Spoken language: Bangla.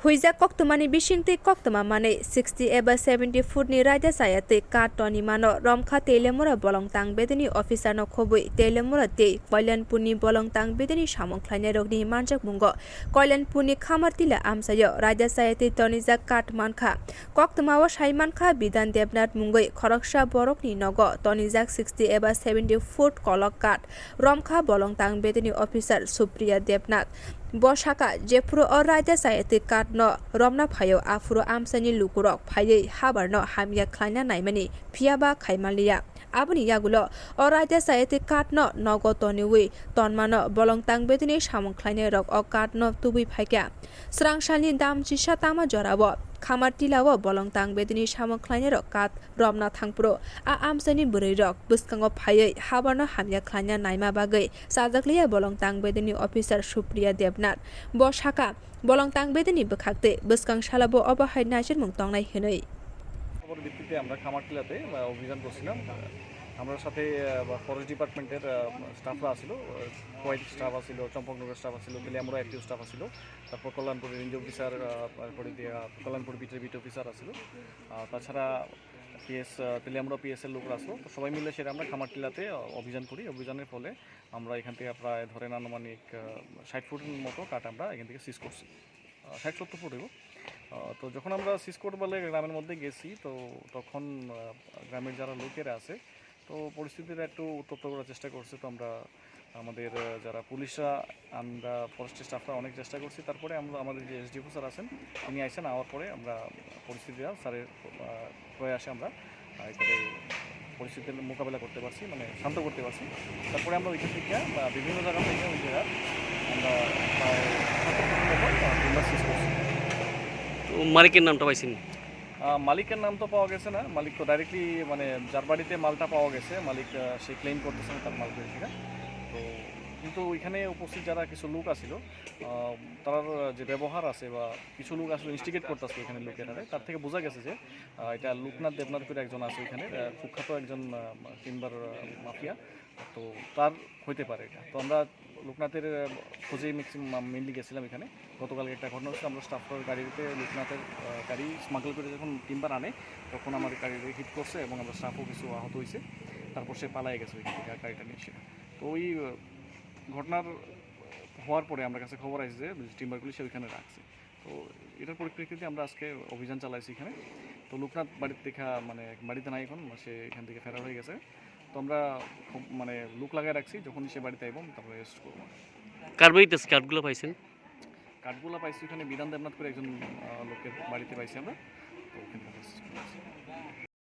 Huizak Tonmani Bishingti Koktomani 60 ever 70 foot ni Raida Chayatwi kath Tonmani Romkha Telemura Bolongtang Bedani officer no Khobui Telemura te Koilanpurni Bolongtang Bedani Samong Khlainai rokni manjak mungo Koilanpurni Khamartila Amsayo Raida Chayatwi Tonijak kath mankha Koktomawa sai mankha Bidhan Debnath Mungui Khoroksa Borokni Nogo Tonijak 60 ever 70 foot kolok kath Romkha Bolongtang Bedani officer Supriya Debnath Bosaka Jepro or Raida Chayatwi kath no Romna phayo afuro amsani lukurok phayei habar no hamya khlaina naimani phiaba khaimalia aboni yagulo or Raida Chayatwi kath no Nogo Toniwi Tonmani Bolongtang Bedani samong khlainai rok o kath no tubui phaikya srangsalni dam chisa tama jorabo Khamartilawo Bolongtang Bedani samong khlainai rok kath Romna thangpro a amsani burei rok buskango phayei habar no hamya khlaina naima bagai sajakliya Bolongtang Bedani officer Supriya Debnath Bosaka Bolongtang Bedani bkhakte buskang salabo obahai najer mung tongnai hinoi খবর ভিত্তিতে আমরা খামারটিলাতে অভিযান করছিলাম। আমরা সাথে ফরেস্ট ডিপার্টমেন্টের স্টাফরা আছিল, কোয়াইট স্টাফ আছিল, চম্পকনগর স্টাফ আছিল, তেলিয়ামুরা এফটিও স্টাফ আছিল, তারপর কল্যাণপুরের রেঞ্জ অফিসার, তারপরে কল্যাণপুর বিটের বিট অফিসার আছিল, তাছাড়া পিএস তেলিয়ামুরা পিএসের লোকরা আসলো। তো সবাই মিলে সেটা আমরা খামারটিলাতে অভিযান করি। অভিযানের ফলে আমরা এখান থেকে প্রায় ধরেন আনুমানিক 60 ফুটের মতো কাঠ আমরা এখান থেকে সিজ করছি, 60-70 ফুট হইব। তো যখন আমরা সিজ করতে বলে গ্রামের মধ্যে গেছি, তো তখন গ্রামের যারা লোকেরা আছে তো পরিস্থিতিটা একটু উত্তপ্ত করার চেষ্টা করছে। তো আমরা আমাদের যারা পুলিশরা, আমরা ফরেস্টের স্টাফরা অনেক চেষ্টা করছি। তারপরে আমরা আমাদের যে এসডিও স্যার আছেন তিনি আইসেন, আওয়ার পরে আমরা পরিস্থিতিটা স্যারের প্রয়াসে আমরা এখানে পরিস্থিতির মোকাবেলা করতে পারছি, মানে শান্ত করতে পারছি। তারপরে আমরা ওইখান থেকে বিভিন্ন জায়গা থেকে ওই জায়গা আমরা প্রায় সিজ করছি। মালিকের নামটা পাইছেন? মালিকের নাম তো পাওয়া গেছে না, মালিক তো ডাইরেক্টলি মানে যার বাড়িতে মালটা পাওয়া গেছে মালিক সে ক্লেম করতেছে না তার মাল পেয়েছে। তো কিন্তু ওইখানে উপস্থিত যারা কিছু লোক আছিল তার যে ব্যবহার আছে বা কিছু লোক আসলে ইনস্টিগেট করতেছে এখানে লোকেরা, তার থেকে বোঝা গেছে যে এটা লোকনাথ দেবনাথ করে একজন আছে ওইখানে, কুখ্যাত একজন টিম্বার মাফিয়া, তো তার হইতে পারে এটা। তো আমরা লোকনাথের খোঁজেই ম্যাক্সিমাম মেনলি গেছিলাম এখানে। গতকালকে একটা ঘটনা হচ্ছে, আমরা স্টাফের গাড়িতে লোকনাথের গাড়ি স্মাগল করে যখন টিম্বার আনে তখন আমাদের গাড়িতে হিট করছে এবং আমরা স্টাফও কিছু আহত হয়েছে। তারপর সে পালাই গেছে ওইখান থেকে গাড়িটা নিয়ে এসে। তো ওই ঘটনার হওয়ার পরে আমার কাছে খবর আসছে যে টিম্বারগুলি সে ওইখানে রাখছে। তো এটার পরিপ্রেক্ষিতে আমরা আজকে অভিযান চালাইছি এখানে। তো লোকনাথ বাড়িতে দেখা মানে বাড়িতে নাই, এখন সে এখান থেকে ফেরার হয়ে গেছে। তো আমরা খুব মানে লুক লাগাই রাখছি, যখন সে বাড়িতে আইব তারপরে রেস্ট করবো। কার বাড়িতে কাঠগুলো পাইছেন? কাঠগুলো পাইছি এখানে বিধান দেবনাথ করে একজন লোকের বাড়িতে পাইছি আমরা, তো ওখানে